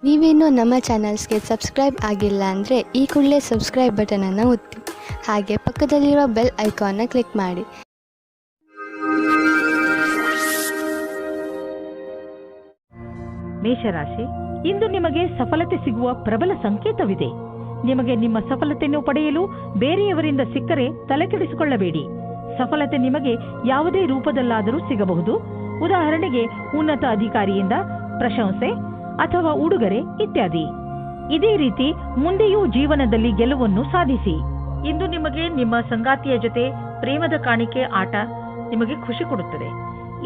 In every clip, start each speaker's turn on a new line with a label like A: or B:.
A: ನೀವೇನೂ ನಮ್ಮ ಚಾನಲ್ಸ್ಗೆ ಸಬ್ಸ್ಕ್ರೈಬ್ ಆಗಿಲ್ಲ ಅಂದರೆ ಈ ಕೂಡಲೇ ಸಬ್ಸ್ಕ್ರೈಬ್ ಬಟನನ್ನು ಒತ್ತಿ, ಹಾಗೆ ಪಕ್ಕದಲ್ಲಿರುವ ಬೆಲ್ ಐಕಾನ್ನ ಕ್ಲಿಕ್ ಮಾಡಿ.
B: ಮೇಷರಾಶಿ, ಇಂದು ನಿಮಗೆ ಸಫಲತೆ ಸಿಗುವ ಪ್ರಬಲ ಸಂಕೇತವಿದೆ. ನಿಮಗೆ ನಿಮ್ಮ ಸಫಲತೆಯನ್ನು ಪಡೆಯಲು ಬೇರೆಯವರಿಂದ ಸಿಕ್ಕರೆ ತಲೆಕೆಡಿಸಿಕೊಳ್ಳಬೇಡಿ. ಸಫಲತೆ ನಿಮಗೆ ಯಾವುದೇ ರೂಪದಲ್ಲಾದರೂ ಸಿಗಬಹುದು. ಉದಾಹರಣೆಗೆ ಉನ್ನತ ಅಧಿಕಾರಿಯಿಂದ ಪ್ರಶಂಸೆ ಅಥವಾ ಉಡುಗೊರೆ ಇತ್ಯಾದಿ. ಇದೇ ರೀತಿ ಮುಂದೆಯೂ ಜೀವನದಲ್ಲಿ ಗೆಲುವನ್ನು ಸಾಧಿಸಿ. ಇಂದು ನಿಮಗೆ ನಿಮ್ಮ ಸಂಗಾತಿಯ ಜೊತೆ ಪ್ರೇಮದ ಕಾಣಿಕೆ ಆಟ ನಿಮಗೆ ಖುಷಿ ಕೊಡುತ್ತದೆ.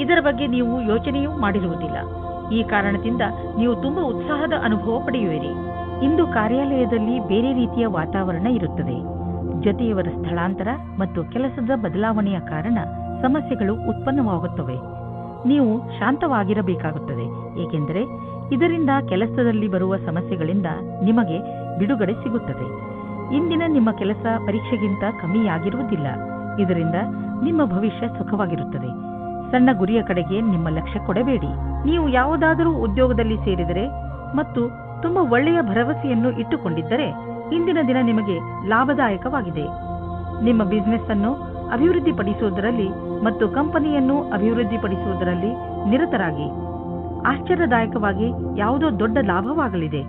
B: ಇದರ ಬಗ್ಗೆ ನೀವು ಯೋಚನೆಯೂ ಮಾಡಿರುವುದಿಲ್ಲ. ಈ ಕಾರಣದಿಂದ ನೀವು ತುಂಬಾ ಉತ್ಸಾಹದ ಅನುಭವ ಪಡೆಯುವಿರಿ. ಇಂದು ಕಾರ್ಯಾಲಯದಲ್ಲಿ ಬೇರೆ ರೀತಿಯ ವಾತಾವರಣ ಇರುತ್ತದೆ. ಜೊತೆಯವರ ಸ್ಥಳಾಂತರ ಮತ್ತು ಕೆಲಸದ ಬದಲಾವಣೆಯ ಕಾರಣ ಸಮಸ್ಯೆಗಳು ಉತ್ಪನ್ನವಾಗುತ್ತವೆ. ನೀವು ಶಾಂತವಾಗಿರಬೇಕಾಗುತ್ತದೆ, ಏಕೆಂದರೆ ಇದರಿಂದ ಕೆಲಸದಲ್ಲಿ ಬರುವ ಸಮಸ್ಯೆಗಳಿಂದ ನಿಮಗೆ ಬಿಡುಗಡೆ ಸಿಗುತ್ತದೆ. ಇಂದಿನ ನಿಮ್ಮ ಕೆಲಸ ಪರೀಕ್ಷೆಗಿಂತ ಕಮ್ಮಿಯಾಗಿರುವುದಿಲ್ಲ. ಇದರಿಂದ ನಿಮ್ಮ ಭವಿಷ್ಯ ಸುಖವಾಗಿರುತ್ತದೆ. ಸಣ್ಣ ಗುರಿಯ ಕಡೆಗೆ ನಿಮ್ಮ ಲಕ್ಷ್ಯ ಕೊಡಬೇಡಿ. ನೀವು ಯಾವುದಾದರೂ ಉದ್ಯೋಗದಲ್ಲಿ ಸೇರಿದರೆ ಮತ್ತು ತುಂಬಾ ಒಳ್ಳೆಯ ಭರವಸೆಯನ್ನು ಇಟ್ಟುಕೊಂಡಿದ್ದರೆ ಇಂದಿನ ದಿನ ನಿಮಗೆ ಲಾಭದಾಯಕವಾಗಿದೆ. ನಿಮ್ಮ ಬಿಸಿನೆಸ್ ಅನ್ನು ಅಭಿವೃದ್ಧಿಪಡಿಸುವುದರಲ್ಲಿ ಮತ್ತು ಕಂಪನಿಯನ್ನು ಅಭಿವೃದ್ಧಿಪಡಿಸುವುದರಲ್ಲಿ ನಿರತರಾಗಿ. ಆಶ್ಚರ್ಯದಾಯಕವಾಗಿ ಯಾವುದೋ ದೊಡ್ಡ ಲಾಭವಾಗಲಿದೆ.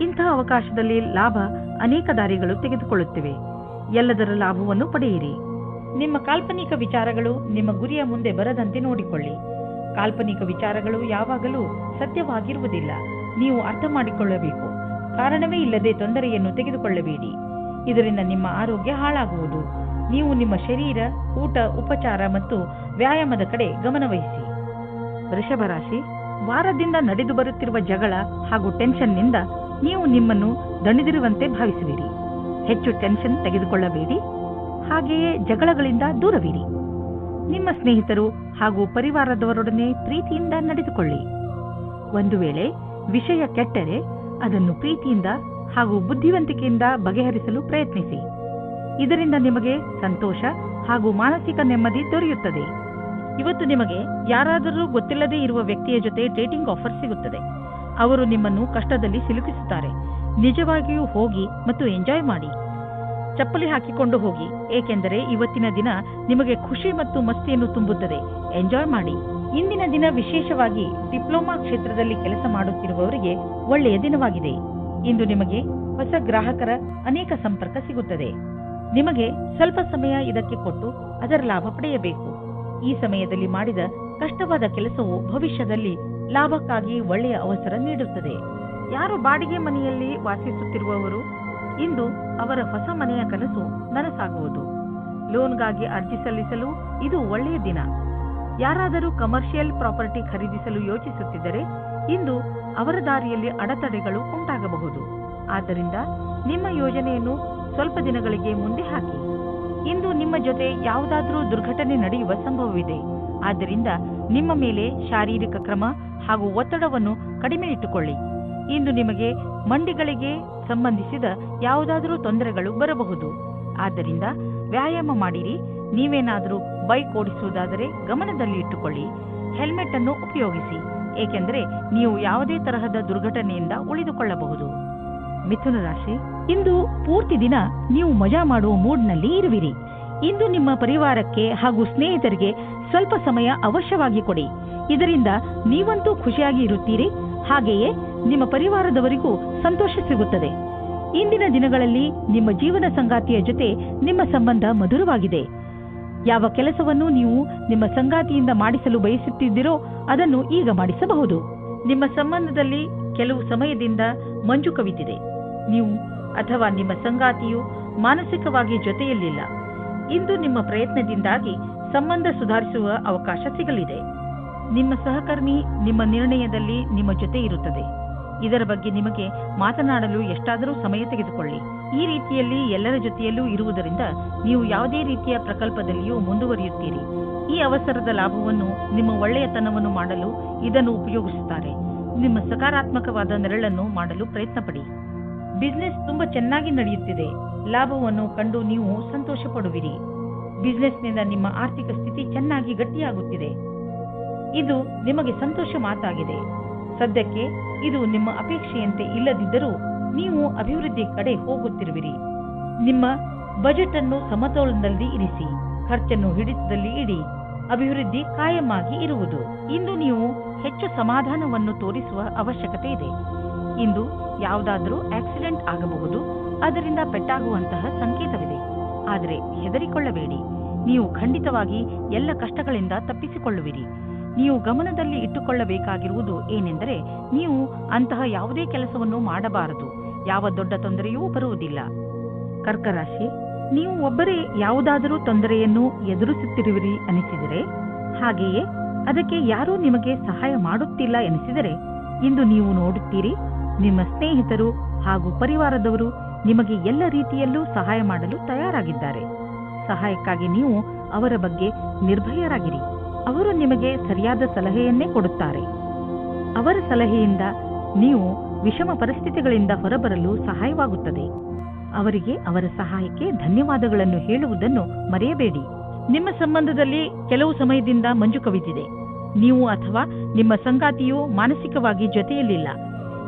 B: ಇಂತಹ ಅವಕಾಶದಲ್ಲಿ ಲಾಭ ಅನೇಕ ದಾರಿಗಳು ತೆಗೆದುಕೊಳ್ಳುತ್ತಿವೆ. ಎಲ್ಲದರ ಲಾಭವನ್ನು ಪಡೆಯಿರಿ. ನಿಮ್ಮ ಕಾಲ್ಪನಿಕ ವಿಚಾರಗಳು ನಿಮ್ಮ ಗುರಿಯ ಮುಂದೆ ಬರದಂತೆ ನೋಡಿಕೊಳ್ಳಿ. ಕಾಲ್ಪನಿಕ ವಿಚಾರಗಳು ಯಾವಾಗಲೂ ಸತ್ಯವಾಗಿರುವುದಿಲ್ಲ. ನೀವು ಅರ್ಥ ಮಾಡಿಕೊಳ್ಳಬೇಕು. ಕಾರಣವೇ ಇಲ್ಲದೆ ತೊಂದರೆಯನ್ನು ತೆಗೆದುಕೊಳ್ಳಬೇಡಿ. ಇದರಿಂದ ನಿಮ್ಮ ಆರೋಗ್ಯ ಹಾಳಾಗುವುದು. ನೀವು ನಿಮ್ಮ ಶರೀರ, ಊಟ, ಉಪಚಾರ ಮತ್ತು ವ್ಯಾಯಾಮದ ಕಡೆ ಗಮನವಹಿಸಿ. ವೃಷಭ ರಾಶಿ, ವಾರದಿಂದ ನಡೆದು ಬರುತ್ತಿರುವ ಜಗಳ ಹಾಗೂ ಟೆನ್ಷನ್ನಿಂದ ನೀವು ನಿಮ್ಮನ್ನು ದಣಿದಿರುವಂತೆ ಭಾವಿಸುವಿರಿ. ಹೆಚ್ಚು ಟೆನ್ಷನ್ ತೆಗೆದುಕೊಳ್ಳಬೇಡಿ. ಹಾಗೆಯೇ ಜಗಳಗಳಿಂದ ದೂರವಿರಿ. ನಿಮ್ಮ ಸ್ನೇಹಿತರು ಹಾಗೂ ಪರಿವಾರದವರೊಡನೆ ಪ್ರೀತಿಯಿಂದ ನಡೆದುಕೊಳ್ಳಿ. ಒಂದು ವೇಳೆ ವಿಷಯ ಕೆಟ್ಟರೆ ಅದನ್ನು ಪ್ರೀತಿಯಿಂದ ಹಾಗೂ ಬುದ್ಧಿವಂತಿಕೆಯಿಂದ ಬಗೆಹರಿಸಲು ಪ್ರಯತ್ನಿಸಿ. ಇದರಿಂದ ನಿಮಗೆ ಸಂತೋಷ ಹಾಗೂ ಮಾನಸಿಕ ನೆಮ್ಮದಿ ದೊರೆಯುತ್ತದೆ. ಇವತ್ತು ನಿಮಗೆ ಯಾರಾದರೂ ಗೊತ್ತಿಲ್ಲದೇ ಇರುವ ವ್ಯಕ್ತಿಯ ಜೊತೆ ಡೇಟಿಂಗ್ ಆಫರ್ ಸಿಗುತ್ತದೆ. ಅವರು ನಿಮ್ಮನ್ನು ಕಷ್ಟದಲ್ಲಿ ಸಿಲುಕಿಸುತ್ತಾರೆ. ನಿಜವಾಗಿಯೂ ಹೋಗಿ ಮತ್ತು ಎಂಜಾಯ್ ಮಾಡಿ. ಚಪ್ಪಲಿ ಹಾಕಿಕೊಂಡು ಹೋಗಿ, ಏಕೆಂದರೆ ಇವತ್ತಿನ ದಿನ ನಿಮಗೆ ಖುಷಿ ಮತ್ತು ಮಸ್ತಿಯನ್ನು ತುಂಬುತ್ತದೆ. ಎಂಜಾಯ್ ಮಾಡಿ. ಇಂದಿನ ದಿನ ವಿಶೇಷವಾಗಿ ಡಿಪ್ಲೊಮಾ ಕ್ಷೇತ್ರದಲ್ಲಿ ಕೆಲಸ ಮಾಡುತ್ತಿರುವವರಿಗೆ ಒಳ್ಳೆಯ ದಿನವಾಗಿದೆ. ಇಂದು ನಿಮಗೆ ಹೊಸ ಗ್ರಾಹಕರ ಅನೇಕ ಸಂಪರ್ಕ ಸಿಗುತ್ತದೆ. ನಿಮಗೆ ಸ್ವಲ್ಪ ಸಮಯ ಇದಕ್ಕೆ ಕೊಟ್ಟು ಅದರ ಲಾಭ ಪಡೆಯಬೇಕು. ಈ ಸಮಯದಲ್ಲಿ ಮಾಡಿದ ಕಷ್ಟವಾದ ಕೆಲಸವು ಭವಿಷ್ಯದಲ್ಲಿ ಲಾಭಕ್ಕಾಗಿ ಒಳ್ಳೆಯ ಅವಸರ ನೀಡುತ್ತದೆ. ಯಾರು ಬಾಡಿಗೆ ಮನೆಯಲ್ಲಿ ವಾಸಿಸುತ್ತಿರುವವರು ಇಂದು ಅವರ ಹೊಸ ಮನೆಯ ಕನಸು ನನಸಾಗುವುದು. ಲೋನ್ಗಾಗಿ ಅರ್ಜಿ ಸಲ್ಲಿಸಲು ಇದು ಒಳ್ಳೆಯ ದಿನ. ಯಾರಾದರೂ ಕಮರ್ಷಿಯಲ್ ಪ್ರಾಪರ್ಟಿ ಖರೀದಿಸಲು ಯೋಚಿಸುತ್ತಿದ್ದರೆ ಇಂದು ಅವರ ದಾರಿಯಲ್ಲಿ ಅಡೆತಡೆಗಳು ಉಂಟಾಗಬಹುದು. ಆದ್ದರಿಂದ ನಿಮ್ಮ ಯೋಜನೆಯನ್ನು ಸ್ವಲ್ಪ ದಿನಗಳಿಗೆ ಮುಂದೆ ಹಾಕಿ. ಇಂದು ನಿಮ್ಮ ಜೊತೆ ಯಾವುದಾದರೂ ದುರ್ಘಟನೆ ನಡೆಯುವ ಸಂಭವವಿದೆ. ಆದ್ದರಿಂದ ನಿಮ್ಮ ಮೇಲೆ ಶಾರೀರಿಕ ಕ್ರಮ ಹಾಗೂ ಒತ್ತಡವನ್ನು ಕಡಿಮೆ ಇಟ್ಟುಕೊಳ್ಳಿ. ಇಂದು ನಿಮಗೆ ಮಂಡಿಗಳಿಗೆ ಸಂಬಂಧಿಸಿದ ಯಾವುದಾದರೂ ತೊಂದರೆಗಳು ಬರಬಹುದು. ಆದ್ದರಿಂದ ವ್ಯಾಯಾಮ ಮಾಡಿರಿ. ನೀವೇನಾದರೂ ಬೈಕ್ ಓಡಿಸುವುದಾದರೆ ಗಮನದಲ್ಲಿ ಇಟ್ಟುಕೊಳ್ಳಿ. ಹೆಲ್ಮೆಟ್ ಅನ್ನು ಉಪಯೋಗಿಸಿ, ಏಕೆಂದರೆ ನೀವು ಯಾವುದೇ ತರಹದ ದುರ್ಘಟನೆಯಿಂದ ಉಳಿದುಕೊಳ್ಳಬಹುದು. ಮಿಥುನ ರಾಶಿ, ಇಂದು ಪೂರ್ತಿ ದಿನ ನೀವು ಮಜಾ ಮಾಡುವ ಮೂಡ್ನಲ್ಲಿ ಇರುವಿರಿ. ಇಂದು ನಿಮ್ಮ ಪರಿವಾರಕ್ಕೆ ಹಾಗೂ ಸ್ನೇಹಿತರಿಗೆ ಸ್ವಲ್ಪ ಸಮಯ ಅವಶ್ಯವಾಗಿ ಕೊಡಿ. ಇದರಿಂದ ನೀವಂತೂ ಖುಷಿಯಾಗಿ ಇರುತ್ತೀರಿ. ಹಾಗೆಯೇ ನಿಮ್ಮ ಪರಿವಾರದವರಿಗೂ ಸಂತೋಷ ಸಿಗುತ್ತದೆ. ಇಂದಿನ ದಿನಗಳಲ್ಲಿ ನಿಮ್ಮ ಜೀವನ ಸಂಗಾತಿಯ ಜೊತೆ ನಿಮ್ಮ ಸಂಬಂಧ ಮಧುರವಾಗಿದೆ. ಯಾವ ಕೆಲಸವನ್ನು ನೀವು ನಿಮ್ಮ ಸಂಗಾತಿಯಿಂದ ಮಾಡಿಸಲು ಬಯಸುತ್ತಿದ್ದೀರೋ ಅದನ್ನು ಈಗ ಮಾಡಿಸಬಹುದು. ನಿಮ್ಮ ಸಂಬಂಧದಲ್ಲಿ ಕೆಲವು ಸಮಯದಿಂದ ಮಂಜು ಕವಿತಿದೆ. ನೀವು ಅಥವಾ ನಿಮ್ಮ ಸಂಗಾತಿಯು ಮಾನಸಿಕವಾಗಿ ಜೊತೆಯಲ್ಲಿಲ್ಲ. ಇಂದು ನಿಮ್ಮ ಪ್ರಯತ್ನದಿಂದಾಗಿ ಸಂಬಂಧ ಸುಧಾರಿಸುವ ಅವಕಾಶ ಸಿಗಲಿದೆ. ನಿಮ್ಮ ಸಹಕರ್ಮಿ ನಿಮ್ಮ ನಿರ್ಣಯದಲ್ಲಿ ನಿಮ್ಮ ಜೊತೆ ಇರುತ್ತದೆ. ಇದರ ಬಗ್ಗೆ ನಿಮಗೆ ಮಾತನಾಡಲು ಎಷ್ಟಾದರೂ ಸಮಯ ತೆಗೆದುಕೊಳ್ಳಿ. ಈ ರೀತಿಯಲ್ಲಿ ಎಲ್ಲರ ಜೊತೆಯಲ್ಲೂ ಇರುವುದರಿಂದ ನೀವು ಯಾವುದೇ ರೀತಿಯ ಪ್ರಕಲ್ಪದಲ್ಲಿಯೂ ಮುಂದುವರಿಯುತ್ತೀರಿ. ಈ ಅವಸರದ ಲಾಭವನ್ನು ನಿಮ್ಮ ಒಳ್ಳೆಯತನವನ್ನು ಮಾಡಲು ಇದನ್ನು ಉಪಯೋಗಿಸುತ್ತಾರೆ. ನಿಮ್ಮ ಸಕಾರಾತ್ಮಕವಾದ ನೆರಳನ್ನು ಮಾಡಲು ಪ್ರಯತ್ನ ಪಡಿ. ಬಿಸಿನೆಸ್ ತುಂಬಾ ಚೆನ್ನಾಗಿ ನಡೆಯುತ್ತಿದೆ. ಲಾಭವನ್ನು ಕಂಡು ನೀವು ಸಂತೋಷ ಪಡುವಿರಿ. ಬಿಸಿನೆಸ್ನಿಂದ ನಿಮ್ಮ ಆರ್ಥಿಕ ಸ್ಥಿತಿ ಚೆನ್ನಾಗಿ ಗಟ್ಟಿಯಾಗುತ್ತಿದೆ. ಇದು ನಿಮಗೆ ಸಂತೋಷ ಮಾತಾಗಿದೆ. ಸದ್ಯಕ್ಕೆ ಇದು ನಿಮ್ಮ ಅಪೇಕ್ಷೆಯಂತೆ ಇಲ್ಲದಿದ್ದರೂ ನೀವು ಅಭಿವೃದ್ಧಿ ಕಡೆ ಹೋಗುತ್ತಿರುವಿರಿ. ನಿಮ್ಮ ಬಜೆಟ್ ಅನ್ನು ಸಮತೋಲನದಲ್ಲಿ ಇರಿಸಿ, ಖರ್ಚನ್ನು ಹಿಡಿತದಲ್ಲಿ ಇಡಿ. ಅಭಿವೃದ್ಧಿ ಕಾಯಮಾಗಿ ಇರುವುದು. ಇಂದು ನೀವು ಹೆಚ್ಚು ಸಮಾಧಾನವನ್ನು ತೋರಿಸುವ ಅವಶ್ಯಕತೆ ಇದೆ. ಇಂದು ಯಾವುದಾದರೂ ಆಕ್ಸಿಡೆಂಟ್ ಆಗಬಹುದು, ಅದರಿಂದ ಪೆಟ್ಟಾಗುವಂತಹ ಸಂಕೇತವಿದೆ. ಆದರೆ ಹೆದರಿಕೊಳ್ಳಬೇಡಿ, ನೀವು ಖಂಡಿತವಾಗಿ ಎಲ್ಲ ಕಷ್ಟಗಳಿಂದ ತಪ್ಪಿಸಿಕೊಳ್ಳುವಿರಿ. ನೀವು ಗಮನದಲ್ಲಿ ಇಟ್ಟುಕೊಳ್ಳಬೇಕಾಗಿರುವುದು ಏನೆಂದರೆ, ನೀವು ಅಂತಹ ಯಾವುದೇ ಕೆಲಸವನ್ನು ಮಾಡಬಾರದು. ಯಾವ ದೊಡ್ಡ ತೊಂದರೆಯೂ ಬರುವುದಿಲ್ಲ. ಕರ್ಕರಾಶಿ, ನೀವು ಒಬ್ಬರೇ ಯಾವುದಾದರೂ ತೊಂದರೆಯನ್ನು ಎದುರಿಸುತ್ತಿರುವಿರಿ ಅನಿಸಿದರೆ, ಹಾಗೆಯೇ ಅದಕ್ಕೆ ಯಾರೂ ನಿಮಗೆ ಸಹಾಯ ಮಾಡುತ್ತಿಲ್ಲ ಎನಿಸಿದರೆ, ಇಂದು ನೀವು ನೋಡುತ್ತೀರಿ, ನಿಮ್ಮ ಸ್ನೇಹಿತರು ಹಾಗೂ ಪರಿವಾರದವರು ನಿಮಗೆ ಎಲ್ಲ ರೀತಿಯಲ್ಲೂ ಸಹಾಯ ಮಾಡಲು ತಯಾರಾಗಿದ್ದಾರೆ. ಸಹಾಯಕ್ಕಾಗಿ ನೀವು ಅವರ ಬಗ್ಗೆ ನಿರ್ಭಯರಾಗಿರಿ. ಅವರು ನಿಮಗೆ ಸರಿಯಾದ ಸಲಹೆಯನ್ನೇ ಕೊಡುತ್ತಾರೆ. ಅವರ ಸಲಹೆಯಿಂದ ನೀವು ವಿಷಮ ಪರಿಸ್ಥಿತಿಗಳಿಂದ ಹೊರಬರಲು ಸಹಾಯವಾಗುತ್ತದೆ. ಅವರಿಗೆ ಅವರ ಸಹಾಯಕ್ಕೆ ಧನ್ಯವಾದಗಳನ್ನು ಹೇಳುವುದನ್ನು ಮರೆಯಬೇಡಿ. ನಿಮ್ಮ ಸಂಬಂಧದಲ್ಲಿ ಕೆಲವು ಸಮಯದಿಂದ ಮಂಜು ಕವಿದಿದೆ. ನೀವು ಅಥವಾ ನಿಮ್ಮ ಸಂಗಾತಿಯು ಮಾನಸಿಕವಾಗಿ ಜೊತೆಯಲ್ಲಿಲ್ಲ.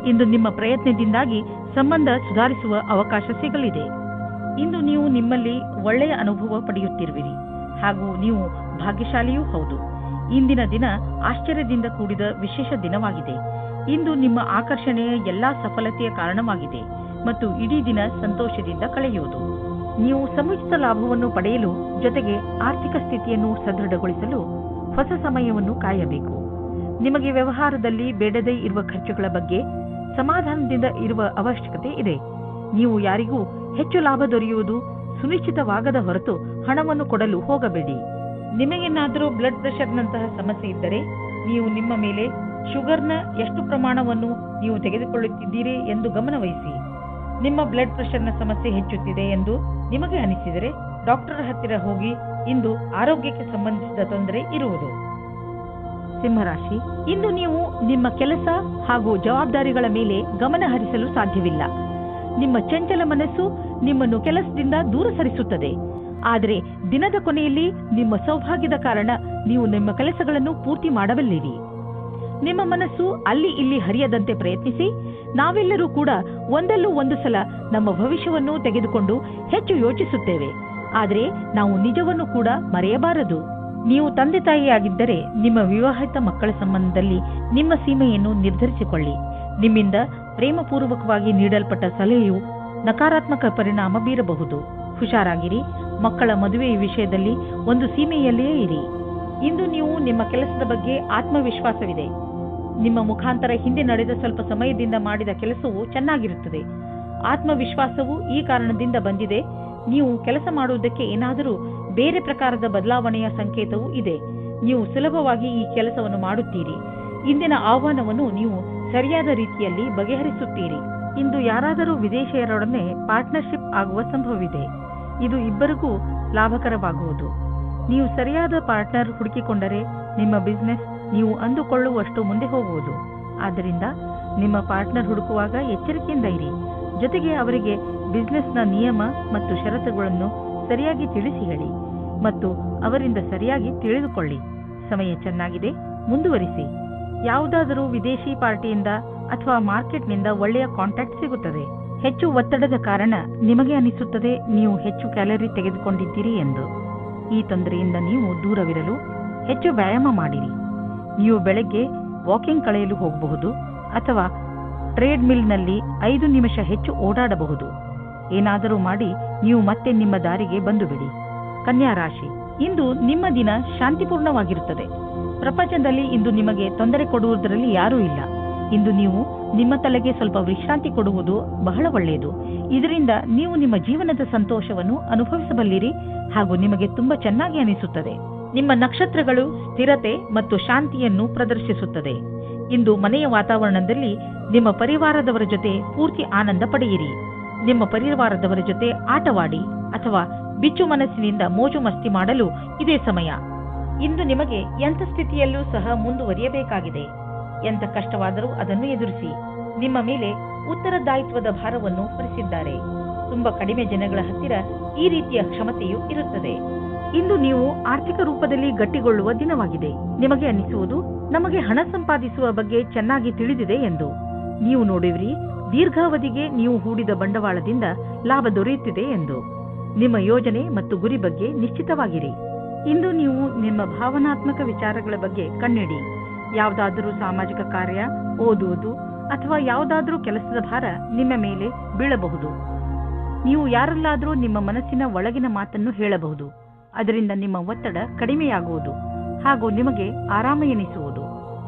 B: ಇಂದು ನಿಮ್ಮ ಪ್ರಯತ್ನದಿಂದಾಗಿ ಸಂಬಂಧ ಸುಧಾರಿಸುವ ಅವಕಾಶ ಸಿಗಲಿದೆ. ಇಂದು ನೀವು ನಿಮ್ಮಲ್ಲಿ ಒಳ್ಳೆಯ ಅನುಭವ ಪಡೆಯುತ್ತಿರುವಿರಿ ಹಾಗೂ ನೀವು ಭಾಗ್ಯಶಾಲಿಯೂ ಹೌದು. ಇಂದಿನ ದಿನ ಆಶ್ಚರ್ಯದಿಂದ ಕೂಡಿದ ವಿಶೇಷ ದಿನವಾಗಿದೆ. ಇಂದು ನಿಮ್ಮ ಆಕರ್ಷಣೆಯ ಎಲ್ಲಾ ಸಫಲತೆಯ ಕಾರಣವಾಗಿದೆ ಮತ್ತು ಇಡೀ ದಿನ ಸಂತೋಷದಿಂದ ಕಳೆಯುವುದು. ನೀವು ಸಮುಚಿತ ಲಾಭವನ್ನು ಪಡೆಯಲು ಜೊತೆಗೆ ಆರ್ಥಿಕ ಸ್ಥಿತಿಯನ್ನು ಸದೃಢಗೊಳಿಸಲು ಹೊಸ ಸಮಯವನ್ನು ಕಾಯಬೇಕು. ನಿಮಗೆ ವ್ಯವಹಾರದಲ್ಲಿ ಬೇಡದೇ ಇರುವ ಖರ್ಚುಗಳ ಬಗ್ಗೆ ಸಮಾಧಾನದಿಂದ ಇರುವ ಅವಶ್ಯಕತೆ ಇದೆ. ನೀವು ಯಾರಿಗೂ ಹೆಚ್ಚು ಲಾಭ ದೊರೆಯುವುದು ಸುನಿಶ್ಚಿತವಾಗದ ಹೊರತು ಹಣವನ್ನು ಕೊಡಲು ಹೋಗಬೇಡಿ. ನಿಮಗೇನಾದರೂ ಬ್ಲಡ್ ಪ್ರೆಷರ್ನಂತಹ ಸಮಸ್ಯೆ ಇದ್ದರೆ, ನೀವು ನಿಮ್ಮ ಮೇಲೆ ಶುಗರ್ನ ಎಷ್ಟು ಪ್ರಮಾಣವನ್ನು ನೀವು ತೆಗೆದುಕೊಳ್ಳುತ್ತಿದ್ದೀರಿ ಎಂದು ಗಮನವಹಿಸಿ. ನಿಮ್ಮ ಬ್ಲಡ್ ಪ್ರೆಷರ್ನ ಸಮಸ್ಯೆ ಹೆಚ್ಚುತ್ತಿದೆ ಎಂದು ನಿಮಗೆ ಅನಿಸಿದರೆ ಡಾಕ್ಟರ್ ಹತ್ತಿರ ಹೋಗಿ. ಇಂದು ಆರೋಗ್ಯಕ್ಕೆ ಸಂಬಂಧಿಸಿದ ತೊಂದರೆ ಇರುವುದು. ಸಿಂಹರಾಶಿ, ಇಂದು ನೀವು ನಿಮ್ಮ ಕೆಲಸ ಹಾಗೂ ಜವಾಬ್ದಾರಿಗಳ ಮೇಲೆ ಗಮನ ಹರಿಸಲು ಸಾಧ್ಯವಿಲ್ಲ. ನಿಮ್ಮ ಚಂಚಲ ಮನಸ್ಸು ನಿಮ್ಮನ್ನು ಕೆಲಸದಿಂದ ದೂರ ಸರಿಸುತ್ತದೆ. ಆದರೆ ದಿನದ ಕೊನೆಯಲ್ಲಿ ನಿಮ್ಮ ಸೌಭಾಗ್ಯದ ಕಾರಣ ನೀವು ನಿಮ್ಮ ಕೆಲಸಗಳನ್ನು ಪೂರ್ತಿ ಮಾಡಬಲ್ಲಿರಿ. ನಿಮ್ಮ ಮನಸ್ಸು ಅಲ್ಲಿ ಇಲ್ಲಿ ಹರಿಯದಂತೆ ಪ್ರಯತ್ನಿಸಿ. ನಾವೆಲ್ಲರೂ ಕೂಡ ಒಂದಲ್ಲೂ ಒಂದು ಸಲ ನಮ್ಮ ಭವಿಷ್ಯವನ್ನು ತೆಗೆದುಕೊಂಡು ಹೆಚ್ಚು ಯೋಚಿಸುತ್ತೇವೆ. ಆದರೆ ನಾವು ನಿಜವನ್ನು ಕೂಡ ಮರೆಯಬಾರದು. ನೀವು ತಂದೆ ತಾಯಿಯಾಗಿದ್ದರೆ ನಿಮ್ಮ ವಿವಾಹಿತ ಮಕ್ಕಳ ಸಂಬಂಧದಲ್ಲಿ ನಿಮ್ಮ ಸೀಮೆಯನ್ನು ನಿರ್ಧರಿಸಿಕೊಳ್ಳಿ. ನಿಮ್ಮಿಂದ ಪ್ರೇಮಪೂರ್ವಕವಾಗಿ ನೀಡಲ್ಪಟ್ಟ ಸಲಹೆಯು ನಕಾರಾತ್ಮಕ ಪರಿಣಾಮ ಬೀರಬಹುದು. ಹುಷಾರಾಗಿರಿ. ಮಕ್ಕಳ ಮದುವೆಯ ವಿಷಯದಲ್ಲಿ ಒಂದು ಸೀಮೆಯಲ್ಲಿಯೇ ಇರಿ. ಇಂದು ನೀವು ನಿಮ್ಮ ಕೆಲಸದ ಬಗ್ಗೆ ಆತ್ಮವಿಶ್ವಾಸವಿದೆ. ನಿಮ್ಮ ಮುಖಾಂತರ ಹಿಂದೆ ನಡೆದ ಸ್ವಲ್ಪ ಸಮಯದಿಂದ ಮಾಡಿದ ಕೆಲಸವು ಚೆನ್ನಾಗಿರುತ್ತದೆ. ಆತ್ಮವಿಶ್ವಾಸವು ಈ ಕಾರಣದಿಂದ ಬಂದಿದೆ. ನೀವು ಕೆಲಸ ಮಾಡುವುದಕ್ಕೆ ಏನಾದರೂ ಬೇರೆ ಪ್ರಕಾರದ ಬದಲಾವಣೆಯ ಸಂಕೇತವೂ ಇದೆ. ನೀವು ಸುಲಭವಾಗಿ ಈ ಕೆಲಸವನ್ನು ಮಾಡುತ್ತೀರಿ. ಇಂದಿನ ಆಹ್ವಾನವನ್ನು ನೀವು ಸರಿಯಾದ ರೀತಿಯಲ್ಲಿ ಬಗೆಹರಿಸುತ್ತೀರಿ. ಇಂದು ಯಾರಾದರೂ ವಿದೇಶಿಯರೊಡನೆ ಪಾರ್ಟ್ನರ್ಶಿಪ್ ಆಗುವ ಸಂಭವವಿದೆ. ಇದು ಇಬ್ಬರಿಗೂ ಲಾಭಕರವಾಗುವುದು. ನೀವು ಸರಿಯಾದ ಪಾರ್ಟ್ನರ್ ಹುಡುಕಿಕೊಂಡರೆ ನಿಮ್ಮ ಬಿಸಿನೆಸ್ ನೀವು ಅಂದುಕೊಳ್ಳುವಷ್ಟು ಮುಂದೆ ಹೋಗುವುದು. ಆದ್ದರಿಂದ ನಿಮ್ಮ ಪಾರ್ಟ್ನರ್ ಹುಡುಕುವಾಗ ಎಚ್ಚರಿಕೆಯಿಂದ ಇರಿ. ಜೊತೆಗೆ ಅವರಿಗೆ ಬಿಸಿನೆಸ್ನ ನಿಯಮ ಮತ್ತು ಷರತ್ತುಗಳನ್ನು ಸರಿಯಾಗಿ ತಿಳಿಸಿ ಹೇಳಿ ಮತ್ತು ಅವರಿಂದ ಸರಿಯಾಗಿ ತಿಳಿದುಕೊಳ್ಳಿ. ಸಮಯ ಚೆನ್ನಾಗಿದೆ, ಮುಂದುವರಿಸಿ. ಯಾವುದಾದರೂ ವಿದೇಶಿ ಪಾರ್ಟಿಯಿಂದ ಅಥವಾ ಮಾರ್ಕೆಟ್ನಿಂದ ಒಳ್ಳೆಯ ಕಾಂಟ್ಯಾಕ್ಟ್ ಸಿಗುತ್ತದೆ. ಹೆಚ್ಚು ಒತ್ತಡದ ಕಾರಣ ನಿಮಗೆ ಅನಿಸುತ್ತದೆ ನೀವು ಹೆಚ್ಚು ಕ್ಯಾಲರಿ ತೆಗೆದುಕೊಂಡಿದ್ದೀರಿ ಎಂದು. ಈ ತೊಂದರೆಯಿಂದ ನೀವು ದೂರವಿರಲು ಹೆಚ್ಚು ವ್ಯಾಯಾಮ ಮಾಡಿರಿ. ನೀವು ಬೆಳಗ್ಗೆ ವಾಕಿಂಗ್ ಕಳೆಯಲು ಹೋಗಬಹುದು ಅಥವಾ ಟ್ರೇಡ್ ಮಿಲ್ನಲ್ಲಿ 5 ನಿಮಿಷ ಹೆಚ್ಚು ಓಡಾಡಬಹುದು. ಏನಾದರೂ ಮಾಡಿ ನೀವು ಮತ್ತೆ ನಿಮ್ಮ ದಾರಿಗೆ ಬಂದು ಬಿಡಿ. ಕನ್ಯಾ ರಾಶಿ, ಇಂದು ನಿಮ್ಮ ದಿನ ಶಾಂತಿಪೂರ್ಣವಾಗಿರುತ್ತದೆ. ಪ್ರಪಂಚದಲ್ಲಿ ಇಂದು ನಿಮಗೆ ತೊಂದರೆ ಕೊಡುವುದರಲ್ಲಿ ಯಾರೂ ಇಲ್ಲ. ಇಂದು ನೀವು ನಿಮ್ಮ ತಲೆಗೆ ಸ್ವಲ್ಪ ವಿಶ್ರಾಂತಿ ಕೊಡುವುದು ಬಹಳ ಒಳ್ಳೆಯದು. ಇದರಿಂದ ನೀವು ನಿಮ್ಮ ಜೀವನದ ಸಂತೋಷವನ್ನು ಅನುಭವಿಸಬಲ್ಲಿರಿ ಹಾಗೂ ನಿಮಗೆ ತುಂಬಾ ಚೆನ್ನಾಗಿ ಅನಿಸುತ್ತದೆ. ನಿಮ್ಮ ನಕ್ಷತ್ರಗಳು ಸ್ಥಿರತೆ ಮತ್ತು ಶಾಂತಿಯನ್ನು ಪ್ರದರ್ಶಿಸುತ್ತದೆ. ಇಂದು ಮನೆಯ ವಾತಾವರಣದಲ್ಲಿ ನಿಮ್ಮ ಪರಿವಾರದವರ ಜೊತೆ ಪೂರ್ತಿ ಆನಂದ ಪಡೆಯಿರಿ. ನಿಮ್ಮ ಪರಿವಾರದವರ ಜೊತೆ ಆಟವಾಡಿ ಅಥವಾ ಬಿಚ್ಚು ಮನಸ್ಸಿನಿಂದ ಮೋಜು ಮಸ್ತಿ ಮಾಡಲು ಇದೇ ಸಮಯ. ಇಂದು ನಿಮಗೆ ಎಂಥ ಸ್ಥಿತಿಯಲ್ಲೂ ಸಹ ಮುಂದುವರಿಯಬೇಕಾಗಿದೆ. ಎಂಥ ಕಷ್ಟವಾದರೂ ಅದನ್ನು ಎದುರಿಸಿ. ನಿಮ್ಮ ಮೇಲೆ ಉತ್ತರದಾಯಿತ್ವದ ಭಾರವನ್ನು ಹೊರಿಸಿದ್ದಾರೆ. ತುಂಬಾ ಕಡಿಮೆ ಜನಗಳ ಹತ್ತಿರ ಈ ರೀತಿಯ ಕ್ಷಮತೆಯು ಇರುತ್ತದೆ. ಇಂದು ನೀವು ಆರ್ಥಿಕ ರೂಪದಲ್ಲಿ ಗಟ್ಟಿಗೊಳ್ಳುವ ದಿನವಾಗಿದೆ. ನಿಮಗೆ ಅನಿಸುವುದು ನಮಗೆ ಹಣ ಸಂಪಾದಿಸುವ ಬಗ್ಗೆ ಚೆನ್ನಾಗಿ ತಿಳಿದಿದೆ ಎಂದು. ನೀವು ನೋಡುವಿರಿ, ದೀರ್ಘಾವಧಿಗೆ ನೀವು ಹೂಡಿದ ಬಂಡವಾಳದಿಂದ ಲಾಭ ದೊರೆಯುತ್ತಿದೆ ಎಂದು. ನಿಮ್ಮ ಯೋಜನೆ ಮತ್ತು ಗುರಿ ಬಗ್ಗೆ ನಿಶ್ಚಿತವಾಗಿರಿ. ಇಂದು ನೀವು ನಿಮ್ಮ ಭಾವನಾತ್ಮಕ ವಿಚಾರಗಳ ಬಗ್ಗೆ ಕಣ್ಣಿಡಿ. ಯಾವುದಾದರೂ ಸಾಮಾಜಿಕ ಕಾರ್ಯ, ಓದುವುದು ಅಥವಾ ಯಾವುದಾದರೂ ಕೆಲಸದ ಭಾರ ನಿಮ್ಮ ಮೇಲೆ ಬೀಳಬಹುದು. ನೀವು ಯಾರಲ್ಲಾದರೂ ನಿಮ್ಮ ಮನಸ್ಸಿನ ಒಳಗಿನ ಮಾತನ್ನು ಹೇಳಬಹುದು. ಅದರಿಂದ ನಿಮ್ಮ ಒತ್ತಡ ಕಡಿಮೆಯಾಗುವುದು ಹಾಗೂ ನಿಮಗೆ ಆರಾಮ ಎನಿಸುವುದು.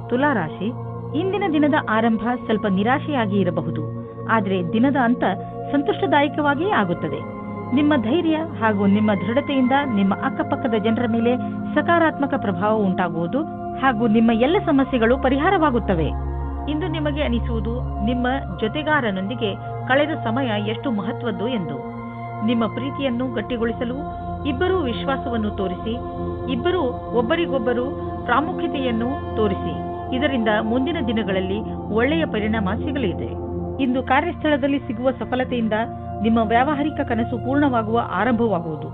B: ತುಲಾರಾಶಿ, ಇಂದಿನ ದಿನದ ಆರಂಭ ಸ್ವಲ್ಪ ನಿರಾಶೆಯಾಗಿ ಇರಬಹುದು, ಆದರೆ ದಿನದ ಅಂತ ಸಂತುಷ್ಟದಾಯಕವಾಗಿಯೇ ಆಗುತ್ತದೆ. ನಿಮ್ಮ ಧೈರ್ಯ ಹಾಗೂ ನಿಮ್ಮ ದೃಢತೆಯಿಂದ ನಿಮ್ಮ ಅಕ್ಕಪಕ್ಕದ ಜನರ ಮೇಲೆ ಸಕಾರಾತ್ಮಕ ಪ್ರಭಾವ ಉಂಟಾಗುವುದು ಹಾಗೂ ನಿಮ್ಮ ಎಲ್ಲ ಸಮಸ್ಯೆಗಳು ಪರಿಹಾರವಾಗುತ್ತವೆ. ಇಂದು ನಿಮಗೆ ಅನಿಸುವುದು ನಿಮ್ಮ ಜೊತೆಗಾರನೊಂದಿಗೆ ಕಳೆದ ಸಮಯ ಎಷ್ಟು ಮಹತ್ವದ್ದು ಎಂದು. ನಿಮ್ಮ ಪ್ರೀತಿಯನ್ನು ಗಟ್ಟಿಗೊಳಿಸಲು ಇಬ್ಬರೂ ವಿಶ್ವಾಸವನ್ನು ತೋರಿಸಿ, ಇಬ್ಬರೂ ಒಬ್ಬರಿಗೊಬ್ಬರು ಪ್ರಾಮುಖ್ಯತೆಯನ್ನು ತೋರಿಸಿ. ಇದರಿಂದ ಮುಂದಿನ ದಿನಗಳಲ್ಲಿ ಒಳ್ಳೆಯ ಪರಿಣಾಮ ಸಿಗಲಿದೆ. ಇಂದು ಕಾರ್ಯಸ್ಥಳದಲ್ಲಿ ಸಿಗುವ ಸಫಲತೆಯಿಂದ ನಿಮ್ಮ ವ್ಯಾವಹಾರಿಕ ಕನಸು ಪೂರ್ಣವಾಗುವ ಆರಂಭವಾಗುವುದು.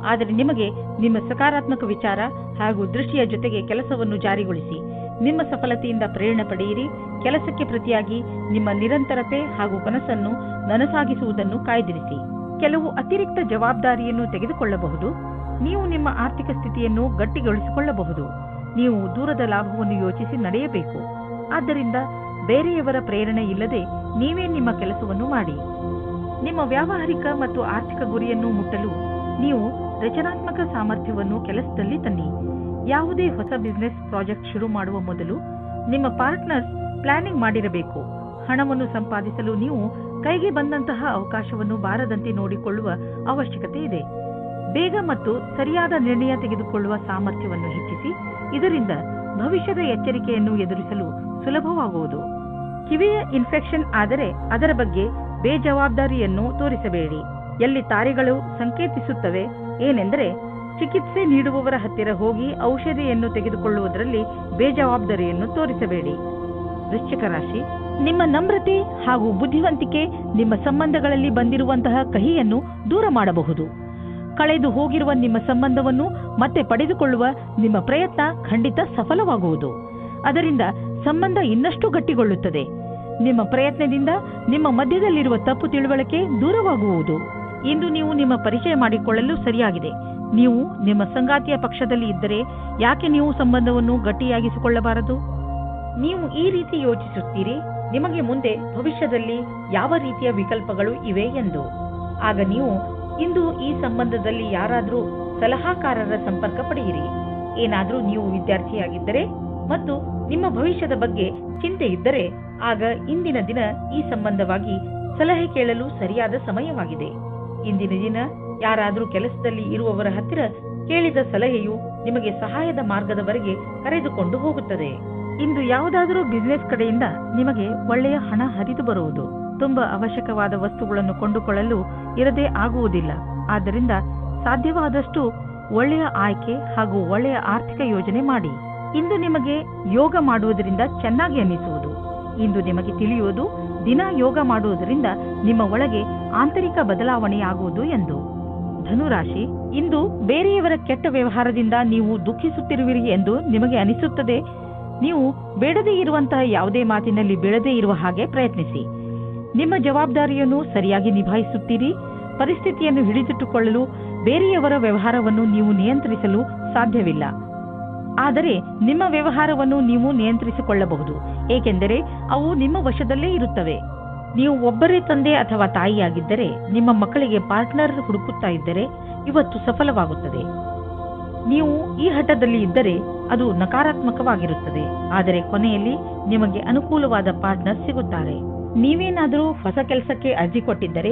B: ಆದರೆ ನಿಮಗೆ ನಿಮ್ಮ ಸಕಾರಾತ್ಮಕ ವಿಚಾರ ಹಾಗೂ ದೃಷ್ಟಿಯ ಜೊತೆಗೆ ಕೆಲಸವನ್ನು ಜಾರಿಗೊಳಿಸಿ. ನಿಮ್ಮ ಸಫಲತೆಯಿಂದ ಪ್ರೇರಣೆ ಪಡೆಯಿರಿ. ಕೆಲಸಕ್ಕೆ ಪ್ರತಿಯಾಗಿ ನಿಮ್ಮ ನಿರಂತರತೆ ಹಾಗೂ ಕನಸನ್ನು ನನಸಾಗಿಸುವುದನ್ನು ಕಾಯ್ದಿರಿಸಿ. ಕೆಲವು ಅತಿರಿಕ್ತ ಜವಾಬ್ದಾರಿಯನ್ನು ತೆಗೆದುಕೊಳ್ಳಬಹುದು. ನೀವು ನಿಮ್ಮ ಆರ್ಥಿಕ ಸ್ಥಿತಿಯನ್ನು ಗಟ್ಟಿಗೊಳಿಸಿಕೊಳ್ಳಬಹುದು. ನೀವು ದೂರದ ಲಾಭವನ್ನು ಯೋಚಿಸಿ ನಡೆಯಬೇಕು. ಆದ್ದರಿಂದ ಬೇರೆಯವರ ಪ್ರೇರಣೆ ಇಲ್ಲದೆ ನೀವೇ ನಿಮ್ಮ ಕೆಲಸವನ್ನು ಮಾಡಿ. ನಿಮ್ಮ ವ್ಯಾವಹಾರಿಕ ಮತ್ತು ಆರ್ಥಿಕ ಗುರಿಯನ್ನು ಮುಟ್ಟಲು ನೀವು ರಚನಾತ್ಮಕ ಸಾಮರ್ಥ್ಯವನ್ನು ಕೆಲಸದಲ್ಲಿ ತನ್ನಿ. ಯಾವುದೇ ಹೊಸ ಬಿಸಿನೆಸ್ ಪ್ರಾಜೆಕ್ಟ್ ಶುರು ಮಾಡುವ ಮೊದಲು ನಿಮ್ಮ ಪಾರ್ಟ್ನರ್ಸ್ ಪ್ಲಾನಿಂಗ್ ಮಾಡಿರಬೇಕು. ಹಣವನ್ನು ಸಂಪಾದಿಸಲು ನೀವು ಕೈಗೆ ಬಂದಂತಹ ಅವಕಾಶವನ್ನು ಬಾರದಂತೆ ನೋಡಿಕೊಳ್ಳುವ ಅವಶ್ಯಕತೆ ಇದೆ. ಬೇಗ ಮತ್ತು ಸರಿಯಾದ ನಿರ್ಣಯ ತೆಗೆದುಕೊಳ್ಳುವ ಸಾಮರ್ಥ್ಯವನ್ನು ಹೆಚ್ಚಿಸಿ. ಇದರಿಂದ ಭವಿಷ್ಯದ ಎಚ್ಚರಿಕೆಯನ್ನು ಎದುರಿಸಲು ಸುಲಭವಾಗುವುದು. ಕಿವಿಯ ಇನ್ಫೆಕ್ಷನ್ ಆದರೆ ಅದರ ಬಗ್ಗೆ ಬೇಜವಾಬ್ದಾರಿಯನ್ನು ತೋರಿಸಬೇಡಿ. ಎಲ್ಲಿ ತಾರೆಗಳು ಸಂಕೇತಿಸುತ್ತವೆ ಏನೆಂದರೆ ಚಿಕಿತ್ಸೆ ನೀಡುವವರ ಹತ್ತಿರ ಹೋಗಿ ಔಷಧಿಯನ್ನು ತೆಗೆದುಕೊಳ್ಳುವುದರಲ್ಲಿ ಬೇಜವಾಬ್ದಾರಿಯನ್ನು ತೋರಿಸಬೇಡಿ. ವೃಶ್ಚಿಕ ರಾಶಿ, ನಿಮ್ಮ ನಮ್ರತೆ ಹಾಗೂ ಬುದ್ಧಿವಂತಿಕೆ ನಿಮ್ಮ ಸಂಬಂಧಗಳಲ್ಲಿ ಬಂದಿರುವಂತಹ ಕಹಿಯನ್ನು ದೂರ ಮಾಡಬಹುದು. ಕಳೆದು ಹೋಗಿರುವ ನಿಮ್ಮ ಸಂಬಂಧವನ್ನು ಮತ್ತೆ ಪಡೆದುಕೊಳ್ಳುವ ನಿಮ್ಮ ಪ್ರಯತ್ನ ಖಂಡಿತ ಸಫಲವಾಗುವುದು. ಅದರಿಂದ ಸಂಬಂಧ ಇನ್ನಷ್ಟು ಗಟ್ಟಿಗೊಳ್ಳುತ್ತದೆ. ನಿಮ್ಮ ಪ್ರಯತ್ನದಿಂದ ನಿಮ್ಮ ಮಧ್ಯದಲ್ಲಿರುವ ತಪ್ಪು ತಿಳುವಳಿಕೆ ದೂರವಾಗುವುದು. ಇಂದು ನೀವು ನಿಮ್ಮ ಪರಿಚಯ ಮಾಡಿಕೊಳ್ಳಲು ಸರಿಯಾಗಿದೆ. ನೀವು ನಿಮ್ಮ ಸಂಗಾತಿಯ ಪಕ್ಷದಲ್ಲಿ ಇದ್ದರೆ ಯಾಕೆ ನೀವು ಸಂಬಂಧವನ್ನು ಗಟ್ಟಿಯಾಗಿಸಿಕೊಳ್ಳಬಾರದು? ನೀವು ಈ ರೀತಿ ಯೋಚಿಸುತ್ತೀರಿ, ನಿಮಗೆ ಮುಂದೆ ಭವಿಷ್ಯದಲ್ಲಿ ಯಾವ ರೀತಿಯ ವಿಕಲ್ಪಗಳು ಇವೆ ಎಂದು. ಆಗ ನೀವು ಇಂದು ಈ ಸಂಬಂಧದಲ್ಲಿ ಯಾರಾದರೂ ಸಲಹಾಕಾರರ ಸಂಪರ್ಕ ಪಡೆಯಿರಿ. ಏನಾದರೂ ನೀವು ವಿದ್ಯಾರ್ಥಿಯಾಗಿದ್ದರೆ ಮತ್ತು ನಿಮ್ಮ ಭವಿಷ್ಯದ ಬಗ್ಗೆ ಚಿಂತೆ ಇದ್ದರೆ ಆಗ ಇಂದಿನ ದಿನ ಈ ಸಂಬಂಧವಾಗಿ ಸಲಹೆ ಕೇಳಲು ಸರಿಯಾದ ಸಮಯವಾಗಿದೆ. ಇಂದಿನ ದಿನ ಯಾರಾದರೂ ಕೆಲಸದಲ್ಲಿ ಇರುವವರ ಹತ್ತಿರ ಕೇಳಿದ ಸಲಹೆಯು ನಿಮಗೆ ಸಹಾಯದ ಮಾರ್ಗದವರೆಗೆ ಕರೆದುಕೊಂಡು ಹೋಗುತ್ತದೆ. ಇಂದು ಯಾವುದಾದರೂ ಬಿಸಿನೆಸ್ ಕಡೆಯಿಂದ ನಿಮಗೆ ಒಳ್ಳೆಯ ಹಣ ಹರಿದು ಬರುವುದು. ತುಂಬಾ ಅವಶ್ಯಕವಾದ ವಸ್ತುಗಳನ್ನು ಕೊಂಡುಕೊಳ್ಳಲು ಇರದೇ ಆಗುವುದಿಲ್ಲ. ಆದ್ದರಿಂದ ಸಾಧ್ಯವಾದಷ್ಟು ಒಳ್ಳೆಯ ಆಯ್ಕೆ ಹಾಗೂ ಒಳ್ಳೆಯ ಆರ್ಥಿಕ ಯೋಜನೆ ಮಾಡಿ. ಇಂದು ನಿಮಗೆ ಯೋಗ ಮಾಡುವುದರಿಂದ ಚೆನ್ನಾಗಿ ಅನಿಸುವುದು. ಇಂದು ನಿಮಗೆ ತಿಳಿಯುವುದು ದಿನ ಯೋಗ ಮಾಡುವುದರಿಂದ ನಿಮ್ಮ ಒಳಗೆ ಆಂತರಿಕ ಬದಲಾವಣೆಯಾಗುವುದು ಎಂದು. ಧನುರಾಶಿ, ಇಂದು ಬೇರೆಯವರ ಕೆಟ್ಟ ವ್ಯವಹಾರದಿಂದ ನೀವು ದುಃಖಿಸುತ್ತಿರುವಿರಿ ಎಂದು ನಿಮಗೆ ಅನಿಸುತ್ತದೆ. ನೀವು ಬೇಡದೇ ಇರುವಂತಹ ಯಾವುದೇ ಮಾತಿನಲ್ಲಿ ಬೀಳದೇ ಇರುವ ಹಾಗೆ ಪ್ರಯತ್ನಿಸಿ. ನಿಮ್ಮ ಜವಾಬ್ದಾರಿಯನ್ನು ಸರಿಯಾಗಿ ನಿಭಾಯಿಸುತ್ತೀರಿ. ಪರಿಸ್ಥಿತಿಯನ್ನು ಹಿಡಿದಿಟ್ಟುಕೊಳ್ಳಲು ಬೇರೆಯವರ ವ್ಯವಹಾರವನ್ನು ನೀವು ನಿಯಂತ್ರಿಸಲು ಸಾಧ್ಯವಿಲ್ಲ. ಆದರೆ ನಿಮ್ಮ ವ್ಯವಹಾರವನ್ನು ನೀವು ನಿಯಂತ್ರಿಸಿಕೊಳ್ಳಬಹುದು, ಏಕೆಂದರೆ ಅವು ನಿಮ್ಮ ವಶದಲ್ಲೇ ಇರುತ್ತವೆ. ನೀವು ಒಬ್ಬರೇ ತಂದೆ ಅಥವಾ ತಾಯಿಯಾಗಿದ್ದರೆ ನಿಮ್ಮ ಮಕ್ಕಳಿಗೆ ಪಾರ್ಟ್ನರ್ ಹುಡುಕುತ್ತಾ ಇದ್ದರೆ ಇವತ್ತು ಸಫಲವಾಗುತ್ತದೆ. ನೀವು ಈ ಹಠದಲ್ಲಿ ಇದ್ದರೆ ಅದು ನಕಾರಾತ್ಮಕವಾಗಿರುತ್ತದೆ. ಆದರೆ ಕೊನೆಯಲ್ಲಿ ನಿಮಗೆ ಅನುಕೂಲವಾದ ಪಾರ್ಟ್ನರ್ ಸಿಗುತ್ತಾರೆ. ನೀವೇನಾದರೂ ಹೊಸ ಕೆಲಸಕ್ಕೆ ಅರ್ಜಿ ಕೊಟ್ಟಿದ್ದರೆ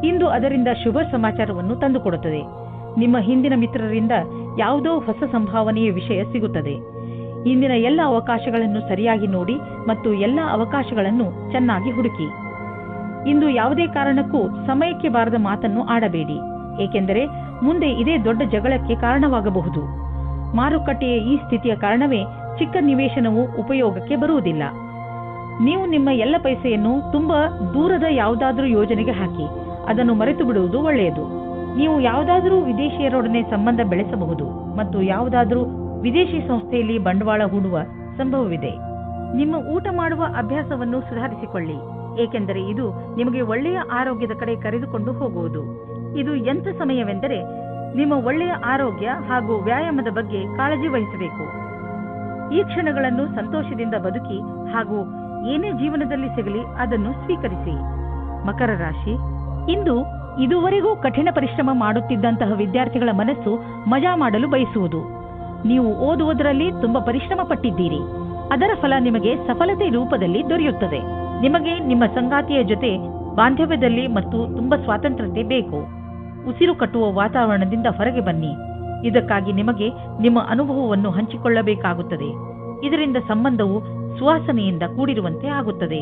B: ಇಂದು ಅದರಿಂದ ಶುಭ ಸಮಾಚಾರವನ್ನು ತಂದುಕೊಡುತ್ತದೆ. ನಿಮ್ಮ ಹಿಂದಿನ ಮಿತ್ರರಿಂದ ಯಾವುದೋ ಹೊಸ ಸಂಭಾವನೆಯ ವಿಷಯ ಸಿಗುತ್ತದೆ. ಇಂದಿನ ಎಲ್ಲ ಅವಕಾಶಗಳನ್ನು ಸರಿಯಾಗಿ ನೋಡಿ ಮತ್ತು ಎಲ್ಲ ಅವಕಾಶಗಳನ್ನು ಚೆನ್ನಾಗಿ ಹುಡುಕಿ. ಇಂದು ಯಾವುದೇ ಕಾರಣಕ್ಕೂ ಸಮಯಕ್ಕೆ ಬಾರದ ಮಾತನ್ನು ಆಡಬೇಡಿ, ಏಕೆಂದರೆ ಮುಂದೆ ಇದೇ ದೊಡ್ಡ ಜಗಳಕ್ಕೆ ಕಾರಣವಾಗಬಹುದು. ಮಾರುಕಟ್ಟೆಯ ಈ ಸ್ಥಿತಿಯ ಕಾರಣವೇ ಚಿಕ್ಕ ನಿವೇಶನವು ಉಪಯೋಗಕ್ಕೆ ಬರುವುದಿಲ್ಲ. ನೀವು ನಿಮ್ಮ ಎಲ್ಲ ಪೈಸೆಯನ್ನು ತುಂಬಾ ದೂರದ ಯಾವುದಾದ್ರೂ ಯೋಜನೆಗೆ ಹಾಕಿ ಅದನ್ನು ಮರೆತು ಬಿಡುವುದು ಒಳ್ಳೆಯದು. ನೀವು ಯಾವುದಾದರೂ ವಿದೇಶಿಯರೊಡನೆ ಸಂಬಂಧ ಬೆಳೆಸಬಹುದು ಮತ್ತು ಯಾವುದಾದರೂ ವಿದೇಶಿ ಸಂಸ್ಥೆಯಲ್ಲಿ ಬಂಡವಾಳ ಹೂಡುವ ಸಂಭವವಿದೆ. ನಿಮ್ಮ ಊಟ ಮಾಡುವ ಅಭ್ಯಾಸವನ್ನು ಸುಧಾರಿಸಿಕೊಳ್ಳಿ, ಏಕೆಂದರೆ ಇದು ನಿಮಗೆ ಒಳ್ಳೆಯ ಆರೋಗ್ಯದ ಕಡೆ ಕರೆದುಕೊಂಡು ಹೋಗುವುದು. ಇದು ಎಂಥ ಸಮಯವೆಂದರೆ ನಿಮ್ಮ ಒಳ್ಳೆಯ ಆರೋಗ್ಯ ಹಾಗೂ ವ್ಯಾಯಾಮದ ಬಗ್ಗೆ ಕಾಳಜಿ ವಹಿಸಬೇಕು. ಈ ಕ್ಷಣಗಳನ್ನು ಸಂತೋಷದಿಂದ ಬದುಕಿ ಹಾಗೂ ಏನೇ ಜೀವನದಲ್ಲಿ ಸಿಗಲಿ ಅದನ್ನು ಸ್ವೀಕರಿಸಿ. ಮಕರ ರಾಶಿ, ಇಂದು ಇದುವರೆಗೂ ಕಠಿಣ ಪರಿಶ್ರಮ ಮಾಡುತ್ತಿದ್ದಂತಹ ವಿದ್ಯಾರ್ಥಿಗಳ ಮನಸ್ಸು ಮಜಾ ಮಾಡಲು ಬಯಸುವುದು. ನೀವು ಓದುವುದರಲ್ಲಿ ತುಂಬಾ ಪರಿಶ್ರಮ ಪಟ್ಟಿದ್ದೀರಿ. ಅದರ ಫಲ ನಿಮಗೆ ಸಫಲತೆ ರೂಪದಲ್ಲಿ ದೊರೆಯುತ್ತದೆ. ನಿಮಗೆ ನಿಮ್ಮ ಸಂಗಾತಿಯ ಜೊತೆ ಬಾಂಧವ್ಯದಲ್ಲಿ ಮತ್ತು ತುಂಬಾ ಸ್ವಾತಂತ್ರ್ಯತೆ ಬೇಕು. ಉಸಿರು ಕಟ್ಟುವ ವಾತಾವರಣದಿಂದ ಹೊರಗೆ ಬನ್ನಿ. ಇದಕ್ಕಾಗಿ ನಿಮಗೆ ನಿಮ್ಮ ಅನುಭವವನ್ನು ಹಂಚಿಕೊಳ್ಳಬೇಕಾಗುತ್ತದೆ. ಇದರಿಂದ ಸಂಬಂಧವು ಸುವಾಸನೆಯಿಂದ ಕೂಡಿರುವಂತೆ ಆಗುತ್ತದೆ.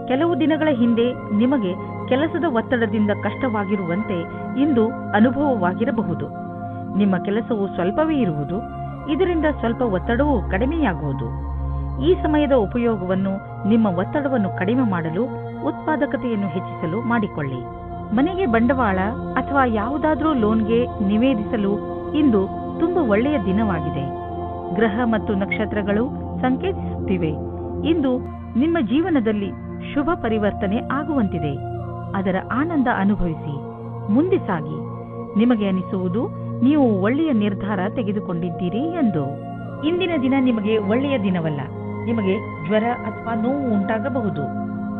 B: ಕೆಲವು ದಿನಗಳ ಹಿಂದೆ ನಿಮಗೆ ಕೆಲಸದ ಒತ್ತಡದಿಂದ ಕಷ್ಟವಾಗಿರುವಂತೆ ಇಂದು ಅನುಭವವಾಗಿರಬಹುದು. ನಿಮ್ಮ ಕೆಲಸವು ಸ್ವಲ್ಪವೇ ಇರುವುದು. ಇದರಿಂದ ಸ್ವಲ್ಪ ಒತ್ತಡವೂ ಕಡಿಮೆಯಾಗುವುದು. ಈ ಸಮಯದ ಉಪಯೋಗವನ್ನು ನಿಮ್ಮ ಒತ್ತಡವನ್ನು ಕಡಿಮೆ ಮಾಡಲು, ಉತ್ಪಾದಕತೆಯನ್ನು ಹೆಚ್ಚಿಸಲು ಮಾಡಿಕೊಳ್ಳಿ. ಮನೆಗೆ ಬಂಡವಾಳ ಅಥವಾ ಯಾವುದಾದ್ರೂ ಲೋನ್ಗೆ ನಿವೇದಿಸಲು ಇಂದು ತುಂಬಾ ಒಳ್ಳೆಯ ದಿನವಾಗಿದೆ. ಗ್ರಹ ಮತ್ತು ನಕ್ಷತ್ರಗಳು ಸಂಕೇತಿಸುತ್ತಿವೆ ಇಂದು ನಿಮ್ಮ ಜೀವನದಲ್ಲಿ ಶುಭ ಪರಿವರ್ತನೆ ಆಗುವಂತಿದೆ. ಅದರ ಆನಂದ ಅನುಭವಿಸಿ ಮುಂದೆ ಸಾಗಿ. ನಿಮಗೆ ಅನಿಸುವುದು ನೀವು ಒಳ್ಳೆಯ ನಿರ್ಧಾರ ತೆಗೆದುಕೊಂಡಿದ್ದೀರಿ ಎಂದು. ಇಂದಿನ ದಿನ ನಿಮಗೆ ಒಳ್ಳೆಯ ದಿನವಲ್ಲ. ನಿಮಗೆ ಜ್ವರ ಅಥವಾ ನೋವು ಉಂಟಾಗಬಹುದು.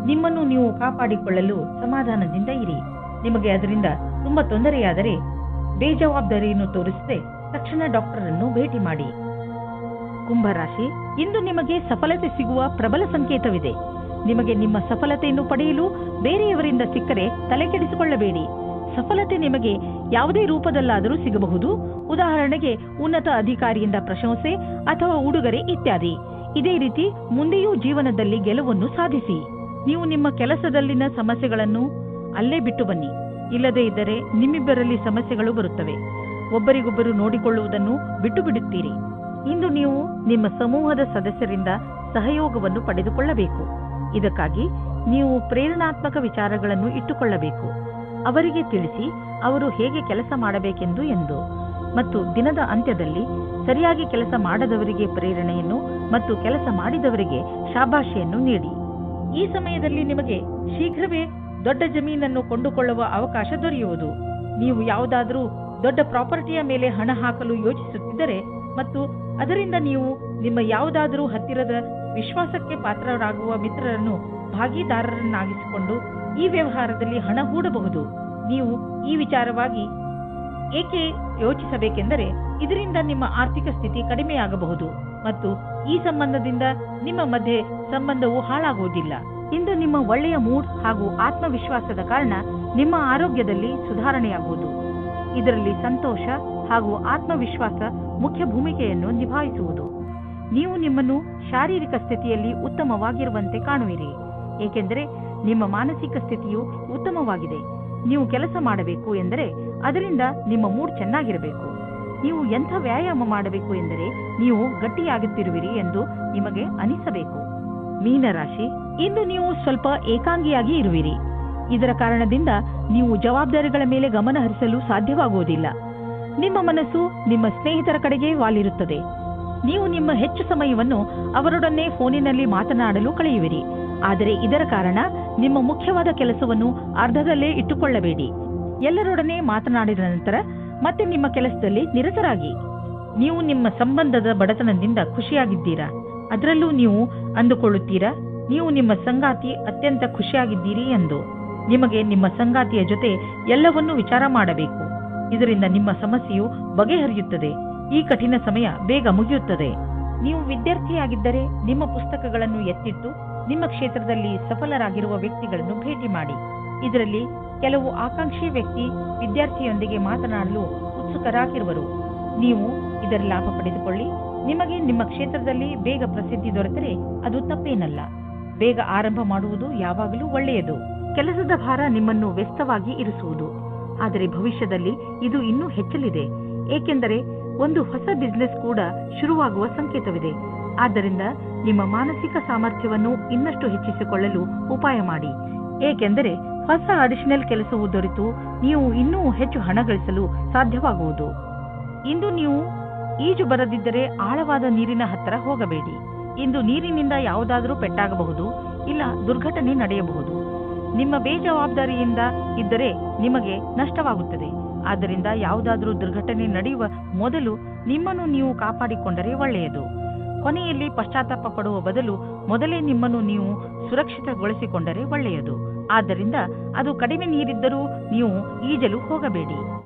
B: ನಿಮ್ಮನ್ನು ನೀವು ಕಾಪಾಡಿಕೊಳ್ಳಲು ಸಮಾಧಾನದಿಂದ ಇರಿ. ನಿಮಗೆ ಅದರಿಂದ ತುಂಬಾ ತೊಂದರೆಯಾದರೆ ಬೇಜವಾಬ್ದಾರಿಯನ್ನು ತೋರಿಸದೆ ತಕ್ಷಣ ಡಾಕ್ಟರ್ ಅನ್ನು ಭೇಟಿ ಮಾಡಿ. ಕುಂಭರಾಶಿ, ಇಂದು ನಿಮಗೆ ಸಫಲತೆ ಸಿಗುವ ಪ್ರಬಲ ಸಂಕೇತವಿದೆ. ನಿಮಗೆ ನಿಮ್ಮ ಸಫಲತೆಯನ್ನು ಪಡೆಯಲು ಬೇರೆಯವರಿಂದ ಸಿಕ್ಕರೆ ತಲೆ ಕೆಡಿಸಿಕೊಳ್ಳಬೇಡಿ. ಸಫಲತೆ ನಿಮಗೆ ಯಾವುದೇ ರೂಪದಲ್ಲಾದರೂ ಸಿಗಬಹುದು. ಉದಾಹರಣೆಗೆ ಉನ್ನತ ಅಧಿಕಾರಿಯಿಂದ ಪ್ರಶಂಸೆ ಅಥವಾ ಉಡುಗೊರೆ ಇತ್ಯಾದಿ. ಇದೇ ರೀತಿ ಮುಂದೆಯೂ ಜೀವನದಲ್ಲಿ ಗೆಲುವನ್ನು ಸಾಧಿಸಿ. ನೀವು ನಿಮ್ಮ ಕೆಲಸದಲ್ಲಿನ ಸಮಸ್ಯೆಗಳನ್ನು ಅಲ್ಲೇ ಬಿಟ್ಟು ಬನ್ನಿ. ಇಲ್ಲದೇ ಇದ್ದರೆ ನಿಮ್ಮಿಬ್ಬರಲ್ಲಿ ಸಮಸ್ಯೆಗಳು ಬರುತ್ತವೆ. ಒಬ್ಬರಿಗೊಬ್ಬರು ನೋಡಿಕೊಳ್ಳುವುದನ್ನು ಬಿಟ್ಟು ಬಿಡುತ್ತೀರಿ. ಇಂದು ನೀವು ನಿಮ್ಮ ಸಮೂಹದ ಸದಸ್ಯರಿಂದ ಸಹಯೋಗವನ್ನು ಪಡೆದುಕೊಳ್ಳಬೇಕು. ಇದಕ್ಕಾಗಿ ನೀವು ಪ್ರೇರಣಾತ್ಮಕ ವಿಚಾರಗಳನ್ನು ಇಟ್ಟುಕೊಳ್ಳಬೇಕು. ಅವರಿಗೆ ತಿಳಿಸಿ ಅವರು ಹೇಗೆ ಕೆಲಸ ಮಾಡಬೇಕೆಂದು ಎಂದು. ಮತ್ತು ದಿನದ ಅಂತ್ಯದಲ್ಲಿ ಸರಿಯಾಗಿ ಕೆಲಸ ಮಾಡದವರಿಗೆ ಪ್ರೇರಣೆಯನ್ನು ಮತ್ತು ಕೆಲಸ ಮಾಡಿದವರಿಗೆ ಶಾಬಾಷೆಯನ್ನು ನೀಡಿ. ಈ ಸಮಯದಲ್ಲಿ ನಿಮಗೆ ಶೀಘ್ರವೇ ದೊಡ್ಡ ಜಮೀನನ್ನು ಕೊಂಡುಕೊಳ್ಳುವ ಅವಕಾಶ ದೊರೆಯುವುದು. ನೀವು ಯಾವುದಾದರೂ ದೊಡ್ಡ ಪ್ರಾಪರ್ಟಿಯ ಮೇಲೆ ಹಣ ಹಾಕಲು ಯೋಚಿಸುತ್ತಿದ್ದರೆ ಮತ್ತು ಅದರಿಂದ ನೀವು ನಿಮ್ಮ ಯಾವುದಾದರೂ ಹತ್ತಿರದ ವಿಶ್ವಾಸಕ್ಕೆ ಪಾತ್ರರಾಗುವ ಮಿತ್ರರನ್ನು ಭಾಗಿದಾರರನ್ನಾಗಿಸಿಕೊಂಡು ಈ ವ್ಯವಹಾರದಲ್ಲಿ ಹಣ ಹೂಡಬಹುದು. ನೀವು ಈ ವಿಚಾರವಾಗಿ ಏಕೆ ಯೋಚಿಸಬೇಕೆಂದರೆ ಇದರಿಂದ ನಿಮ್ಮ ಆರ್ಥಿಕ ಸ್ಥಿತಿ ಕಡಿಮೆಯಾಗಬಹುದು ಮತ್ತು ಈ ಸಂಬಂಧದಿಂದ ನಿಮ್ಮ ಮಧ್ಯೆ ಸಂಬಂಧವು ಹಾಳಾಗುವುದಿಲ್ಲ. ಇಂದು ನಿಮ್ಮ ಒಳ್ಳೆಯ ಮೂಡ್ ಹಾಗೂ ಆತ್ಮವಿಶ್ವಾಸದ ಕಾರಣ ನಿಮ್ಮ ಆರೋಗ್ಯದಲ್ಲಿ ಸುಧಾರಣೆಯಾಗುವುದು. ಇದರಲ್ಲಿ ಸಂತೋಷ ಹಾಗೂ ಆತ್ಮವಿಶ್ವಾಸ ಮುಖ್ಯ ಭೂಮಿಕೆಯನ್ನು ನಿಭಾಯಿಸುವುದು. ನೀವು ನಿಮ್ಮನ್ನು ಶಾರೀರಿಕ ಸ್ಥಿತಿಯಲ್ಲಿ ಉತ್ತಮವಾಗಿರುವಂತೆ ಕಾಣುವಿರಿ, ಏಕೆಂದರೆ ನಿಮ್ಮ ಮಾನಸಿಕ ಸ್ಥಿತಿಯು ಉತ್ತಮವಾಗಿದೆ. ನೀವು ಕೆಲಸ ಮಾಡಬೇಕು ಎಂದರೆ ಅದರಿಂದ ನಿಮ್ಮ ಮೂಡ್ ಚೆನ್ನಾಗಿರಬೇಕು. ನೀವು ಎಂಥ ವ್ಯಾಯಾಮ ಮಾಡಬೇಕು ಎಂದರೆ ನೀವು ಗಟ್ಟಿಯಾಗುತ್ತಿರುವಿರಿ ಎಂದು ನಿಮಗೆ ಅನಿಸಬೇಕು. ಮೀನರಾಶಿ, ಇಂದು ನೀವು ಸ್ವಲ್ಪ ಏಕಾಂಗಿಯಾಗಿ ಇರುವಿರಿ. ಇದರ ಕಾರಣದಿಂದ ನೀವು ಜವಾಬ್ದಾರಿಗಳ ಮೇಲೆ ಗಮನ ಹರಿಸಲು ಸಾಧ್ಯವಾಗುವುದಿಲ್ಲ. ನಿಮ್ಮ ಮನಸ್ಸು ನಿಮ್ಮ ಸ್ನೇಹಿತರ ಕಡೆಗೆ ವಾಲಿರುತ್ತದೆ. ನೀವು ನಿಮ್ಮ ಹೆಚ್ಚು ಸಮಯವನ್ನು ಅವರೊಡನೆ ಫೋನಿನಲ್ಲಿ ಮಾತನಾಡಲು ಕಳೆಯುವಿರಿ. ಆದರೆ ಇದರ ಕಾರಣ ನಿಮ್ಮ ಮುಖ್ಯವಾದ ಕೆಲಸವನ್ನು ಅರ್ಧದಲ್ಲೇ ಇಟ್ಟುಕೊಳ್ಳಬೇಡಿ. ಎಲ್ಲರೊಡನೆ ಮಾತನಾಡಿದ ನಂತರ ಮತ್ತೆ ನಿಮ್ಮ ಕೆಲಸದಲ್ಲಿ ನಿರತರಾಗಿ. ನೀವು ನಿಮ್ಮ ಸಂಬಂಧದ ಬಡತನದಿಂದ ಖುಷಿಯಾಗಿದ್ದೀರಾ? ಅದರಲ್ಲೂ ನೀವು ಅಂದುಕೊಳ್ಳುತ್ತೀರಾ ನೀವು ನಿಮ್ಮ ಸಂಗಾತಿ ಅತ್ಯಂತ ಖುಷಿಯಾಗಿದ್ದೀರಿ ಎಂದು. ನಿಮಗೆ ನಿಮ್ಮ ಸಂಗಾತಿಯ ಜೊತೆ ಎಲ್ಲವನ್ನೂ ವಿಚಾರ ಮಾಡಬೇಕು. ಇದರಿಂದ ನಿಮ್ಮ ಸಮಸ್ಯೆಯು ಬಗೆಹರಿಯುತ್ತದೆ. ಈ ಕಠಿಣ ಸಮಯ ಬೇಗ ಮುಗಿಯುತ್ತದೆ. ನೀವು ವಿದ್ಯಾರ್ಥಿಯಾಗಿದ್ದರೆ ನಿಮ್ಮ ಪುಸ್ತಕಗಳನ್ನು ಎತ್ತಿಟ್ಟು ನಿಮ್ಮ ಕ್ಷೇತ್ರದಲ್ಲಿ ಸಫಲರಾಗಿರುವ ವ್ಯಕ್ತಿಗಳನ್ನು ಭೇಟಿ ಮಾಡಿ. ಇದರಲ್ಲಿ ಕೆಲವು ಆಕಾಂಕ್ಷಿ ವ್ಯಕ್ತಿ ವಿದ್ಯಾರ್ಥಿಯೊಂದಿಗೆ ಮಾತನಾಡಲು ಉತ್ಸುಕರಾಗಿರುವರು. ನೀವು ಇದರ ಲಾಭ ಪಡೆದುಕೊಳ್ಳಿ. ನಿಮಗೆ ನಿಮ್ಮ ಕ್ಷೇತ್ರದಲ್ಲಿ ಬೇಗ ಪ್ರಸಿದ್ಧಿ ದೊರೆತರೆ ಅದು ತಪ್ಪೇನಲ್ಲ. ಬೇಗ ಆರಂಭ ಮಾಡುವುದು ಯಾವಾಗಲೂ ಒಳ್ಳೆಯದು. ಕೆಲಸದ ಭಾರ ನಿಮ್ಮನ್ನು ವ್ಯಸ್ತವಾಗಿ ಇರಿಸುವುದು. ಆದರೆ ಭವಿಷ್ಯದಲ್ಲಿ ಇದು ಇನ್ನೂ ಹೆಚ್ಚಲಿದೆ, ಏಕೆಂದರೆ ಒಂದು ಹೊಸ ಬಿಸಿನೆಸ್ ಕೂಡ ಶುರುವಾಗುವ ಸಂಕೇತವಿದೆ. ಆದ್ದರಿಂದ ನಿಮ್ಮ ಮಾನಸಿಕ ಸಾಮರ್ಥ್ಯವನ್ನು ಇನ್ನಷ್ಟು ಹೆಚ್ಚಿಸಿಕೊಳ್ಳಲು ಉಪಾಯ ಮಾಡಿ, ಏಕೆಂದರೆ ಹೊಸ ಅಡಿಷನಲ್ ಕೆಲಸವು ದೊರೆತು ನೀವು ಇನ್ನೂ ಹೆಚ್ಚು ಹಣ ಗಳಿಸಲು ಸಾಧ್ಯವಾಗುವುದು. ಇಂದು ನೀವು ಈಜು ಬರದಿದ್ದರೆ ಆಳವಾದ ನೀರಿನ ಹತ್ತಿರ ಹೋಗಬೇಡಿ. ಇಂದು ನೀರಿನಿಂದ ಯಾವುದಾದರೂ ಪೆಟ್ಟಾಗಬಹುದು, ಇಲ್ಲ ದುರ್ಘಟನೆ ನಡೆಯಬಹುದು. ನಿಮ್ಮ ಬೇಜವಾಬ್ದಾರಿಯಿಂದ ಇದ್ದರೆ ನಿಮಗೆ ನಷ್ಟವಾಗುತ್ತದೆ. ಆದ್ದರಿಂದ ಯಾವುದಾದರೂ ದುರ್ಘಟನೆ ನಡೆಯುವ ಮೊದಲು ನಿಮ್ಮನ್ನು ನೀವು ಕಾಪಾಡಿಕೊಂಡರೆ ಒಳ್ಳೆಯದು. ಕೊನೆಯಲ್ಲಿ ಪಶ್ಚಾತ್ತಾಪ ಪಡುವ ಬದಲು ಮೊದಲೇ ನಿಮ್ಮನ್ನು ನೀವು ಸುರಕ್ಷಿತಗೊಳಿಸಿಕೊಂಡರೆ ಒಳ್ಳೆಯದು. ಆದ್ದರಿಂದ ಅದು ಕಡಿಮೆ ನೀರಿದ್ದರೂ ನೀವು ಈಜಲು ಹೋಗಬೇಡಿ.